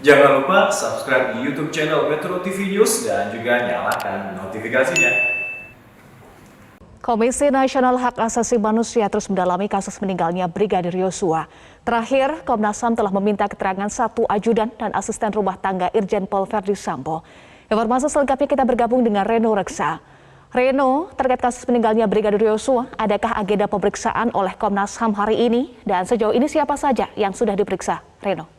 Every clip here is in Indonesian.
Jangan lupa subscribe di YouTube channel Metro TV News dan juga nyalakan notifikasinya. Komisi Nasional Hak Asasi Manusia terus mendalami kasus meninggalnya Brigadir Yosua. Terakhir, Komnas HAM telah meminta keterangan satu ajudan dan asisten rumah tangga Irjen Pol Verdi Sambo. Informasi selengkapnya kita bergabung dengan Reno Reksa. Reno, terkait kasus meninggalnya Brigadir Yosua, adakah agenda pemeriksaan oleh Komnas HAM hari ini? Dan sejauh ini siapa saja yang sudah diperiksa? Reno.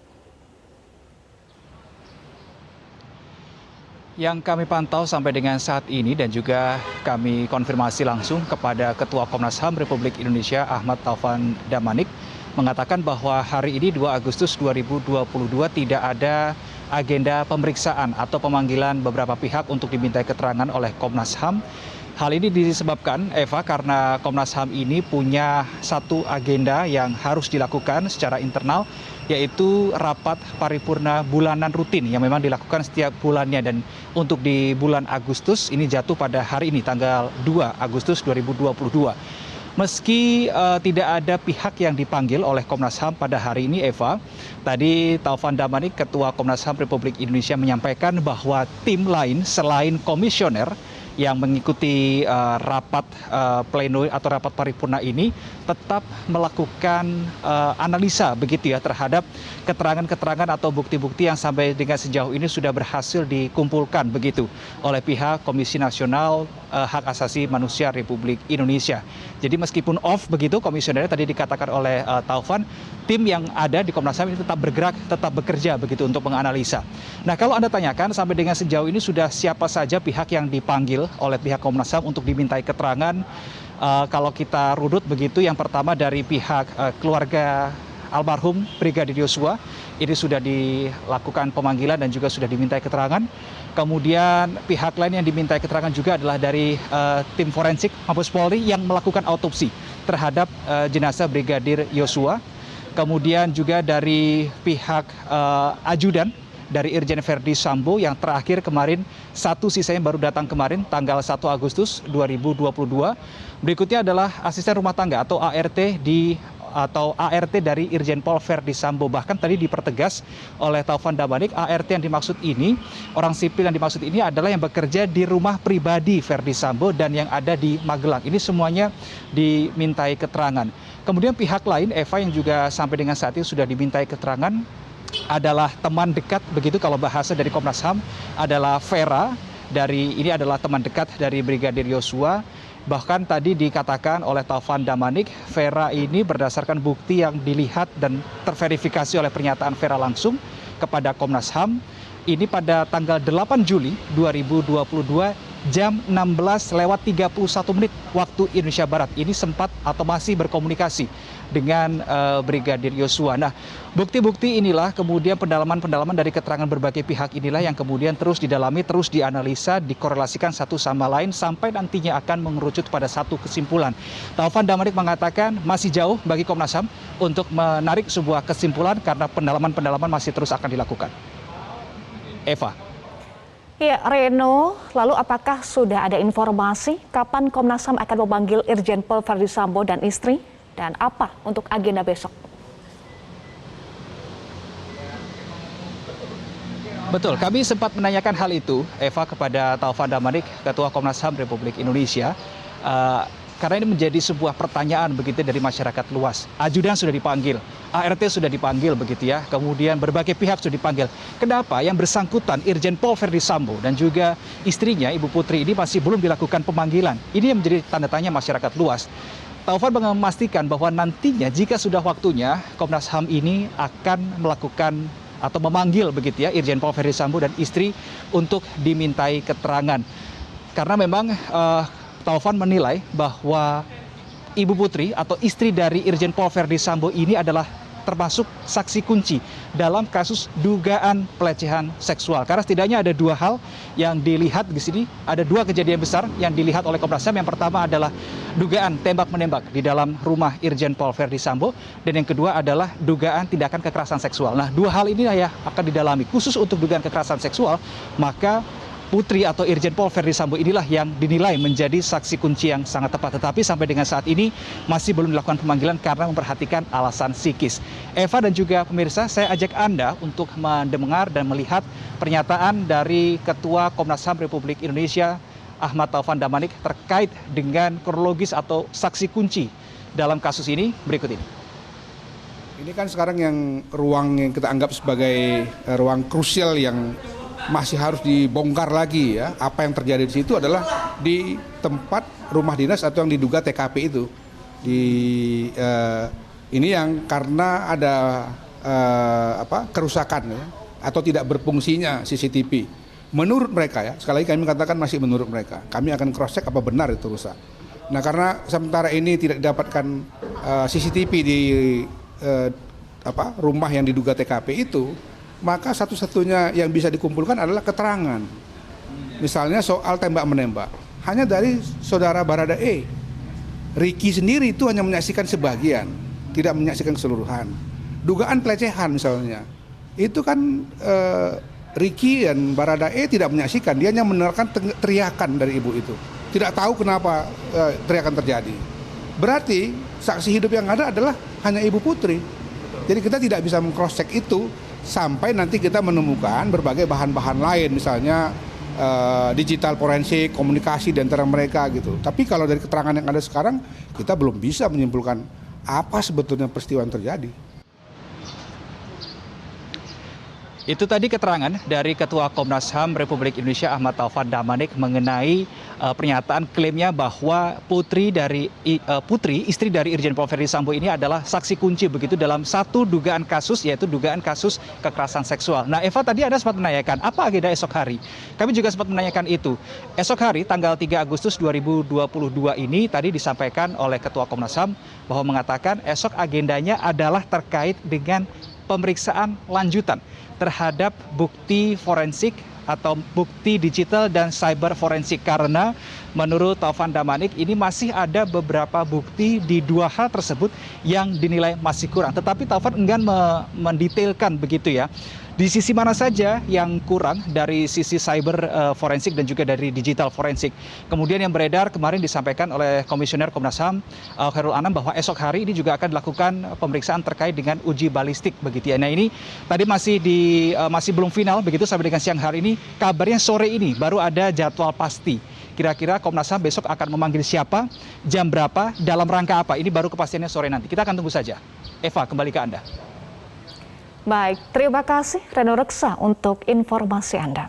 Yang kami pantau sampai dengan saat ini dan juga kami konfirmasi langsung kepada Ketua Komnas HAM Republik Indonesia Ahmad Taufan Damanik mengatakan bahwa hari ini 2 Agustus 2022 tidak ada agenda pemeriksaan atau pemanggilan beberapa pihak untuk dimintai keterangan oleh Komnas HAM. Hal ini disebabkan, Eva, karena Komnas HAM ini punya satu agenda yang harus dilakukan secara internal, yaitu rapat paripurna bulanan rutin yang memang dilakukan setiap bulannya. Dan untuk di bulan Agustus ini jatuh pada hari ini, tanggal 2 Agustus 2022. Meski tidak ada pihak yang dipanggil oleh Komnas HAM pada hari ini, Eva, tadi Taufan Damanik, Ketua Komnas HAM Republik Indonesia, menyampaikan bahwa tim lain selain komisioner yang mengikuti rapat pleno atau rapat paripurna ini tetap melakukan analisa begitu ya terhadap keterangan-keterangan atau bukti-bukti yang sampai dengan sejauh ini sudah berhasil dikumpulkan begitu oleh pihak Komisi Nasional Hak Asasi Manusia Republik Indonesia. Jadi meskipun off begitu komisionernya tadi dikatakan oleh Taufan, tim yang ada di Komnas HAM ini tetap bergerak, tetap bekerja begitu untuk menganalisa. Nah, kalau Anda tanyakan sampai dengan sejauh ini sudah siapa saja pihak yang dipanggil oleh pihak Komnas HAM untuk dimintai keterangan, kalau kita runut begitu, yang pertama dari pihak keluarga almarhum Brigadir Yosua, ini sudah dilakukan pemanggilan dan juga sudah dimintai keterangan. Kemudian pihak lain yang dimintai keterangan juga adalah dari tim forensik Mabes Polri yang melakukan autopsi terhadap jenazah Brigadir Yosua. Kemudian juga dari pihak ajudan dari Irjen Verdi Sambo yang terakhir kemarin, satu sisanya baru datang kemarin tanggal 1 Agustus 2022. Berikutnya adalah asisten rumah tangga atau ART dari Irjen Pol Verdi Sambo. Bahkan tadi dipertegas oleh Taufan Damanik, ART yang dimaksud ini, orang sipil yang dimaksud ini adalah yang bekerja di rumah pribadi Verdi Sambo dan yang ada di Magelang. Ini semuanya dimintai keterangan. Kemudian pihak lain, Eva, yang juga sampai dengan saat ini sudah dimintai keterangan adalah teman dekat begitu, kalau bahasa dari Komnas HAM adalah Vera, ini adalah teman dekat dari Brigadir Yosua. Bahkan tadi dikatakan oleh Taufan Damanik, Vera ini berdasarkan bukti yang dilihat dan terverifikasi oleh pernyataan Vera langsung kepada Komnas HAM, ini pada tanggal 8 Juli 2022 jam 16:31 waktu Indonesia Barat. Ini sempat atau masih berkomunikasi dengan Brigadir Yosua. Nah, bukti-bukti inilah kemudian pendalaman-pendalaman dari keterangan berbagai pihak inilah yang kemudian terus didalami, terus dianalisa, dikorelasikan satu sama lain sampai nantinya akan mengerucut pada satu kesimpulan. Taufan Damanik mengatakan masih jauh bagi Komnas HAM untuk menarik sebuah kesimpulan karena pendalaman-pendalaman masih terus akan dilakukan. Eva. Ya, Reno, lalu apakah sudah ada informasi kapan Komnas HAM akan memanggil Irjen Pol Verdi Sambo dan istri? Dan apa untuk agenda besok? Betul, kami sempat menanyakan hal itu, Eva, kepada Taufan Damanik, Ketua Komnas HAM Republik Indonesia. Karena ini menjadi sebuah pertanyaan begitu dari masyarakat luas. Ajudan sudah dipanggil, ART sudah dipanggil begitu ya. Kemudian berbagai pihak sudah dipanggil. Kenapa yang bersangkutan Irjen Pol Verdi Sambo dan juga istrinya Ibu Putri ini masih belum dilakukan pemanggilan? Ini yang menjadi tanda tanya masyarakat luas. Taufan memastikan bahwa nantinya jika sudah waktunya Komnas HAM ini akan melakukan atau memanggil begitu ya Irjen Pol Verdi Sambo dan istri untuk dimintai keterangan. Karena memang Taufan menilai bahwa Ibu Putri atau istri dari Irjen Pol Verdi Sambo ini adalah termasuk saksi kunci dalam kasus dugaan pelecehan seksual. Karena setidaknya ada dua hal yang dilihat di sini, ada dua kejadian besar yang dilihat oleh Komnas HAM. Yang pertama adalah dugaan tembak-menembak di dalam rumah Irjen Pol Verdi Sambo, dan yang kedua adalah dugaan tindakan kekerasan seksual. Nah, dua hal ini ya akan didalami. Khusus untuk dugaan kekerasan seksual, maka Putri atau Irjen Pol Verdi Sambo inilah yang dinilai menjadi saksi kunci yang sangat tepat. Tetapi sampai dengan saat ini masih belum dilakukan pemanggilan karena memperhatikan alasan psikis. Eva dan juga pemirsa, saya ajak Anda untuk mendengar dan melihat pernyataan dari Ketua Komnas HAM Republik Indonesia Ahmad Taufan Damanik terkait dengan kronologis atau saksi kunci dalam kasus ini berikut ini. Ini kan sekarang ruang yang kita anggap sebagai ruang krusial yang masih harus dibongkar lagi ya. Apa yang terjadi di situ adalah di tempat rumah dinas atau yang diduga TKP itu. Ini yang karena ada kerusakan ya, atau tidak berfungsinya CCTV. Menurut mereka ya, sekali lagi kami katakan masih menurut mereka. Kami akan cross check apa benar itu rusak. Nah, karena sementara ini tidak didapatkan CCTV di rumah yang diduga TKP itu, maka satu-satunya yang bisa dikumpulkan adalah keterangan. Misalnya soal tembak-menembak. Hanya dari saudara Baradae. Ricky sendiri itu hanya menyaksikan sebagian, tidak menyaksikan keseluruhan. Dugaan pelecehan misalnya. Itu kan Ricky dan Baradae tidak menyaksikan, dia hanya mendengarkan teriakan dari ibu itu. Tidak tahu kenapa teriakan terjadi. Berarti saksi hidup yang ada adalah hanya Ibu Putri. Jadi kita tidak bisa meng-cross check itu sampai nanti kita menemukan berbagai bahan-bahan lain, misalnya digital forensik, komunikasi di antara mereka gitu. Tapi kalau dari keterangan yang ada sekarang, kita belum bisa menyimpulkan apa sebetulnya peristiwa yang terjadi. Itu tadi keterangan dari Ketua Komnas HAM Republik Indonesia Ahmad Taufan Damanik mengenai pernyataan klaimnya bahwa Putri istri dari Irjen Pol Verdi Sambo ini adalah saksi kunci begitu dalam satu dugaan kasus, yaitu dugaan kasus kekerasan seksual. Nah, Eva, tadi Anda sempat menanyakan apa agenda esok hari. Kami juga sempat menanyakan itu. Esok hari tanggal 3 Agustus 2022 ini tadi disampaikan oleh Ketua Komnas HAM bahwa mengatakan esok agendanya adalah terkait dengan pemeriksaan lanjutan terhadap bukti forensik atau bukti digital dan cyber forensik, karena menurut Taufan Damanik ini masih ada beberapa bukti di dua hal tersebut yang dinilai masih kurang. Tetapi Taufan enggan mendetailkan begitu ya. Di sisi mana saja yang kurang dari sisi cyber forensik dan juga dari digital forensik. Kemudian yang beredar kemarin disampaikan oleh Komisioner Komnas HAM Khairul Anam bahwa esok hari ini juga akan dilakukan pemeriksaan terkait dengan uji balistik begitu ya. Nah, ini tadi masih belum final begitu sampai dengan siang hari ini. Kabarnya sore ini baru ada jadwal pasti. Kira-kira Komnas HAM besok akan memanggil siapa, jam berapa, dalam rangka apa. Ini baru kepastiannya sore nanti. Kita akan tunggu saja. Eva, kembali ke Anda. Baik, terima kasih Reno Reksa untuk informasi Anda.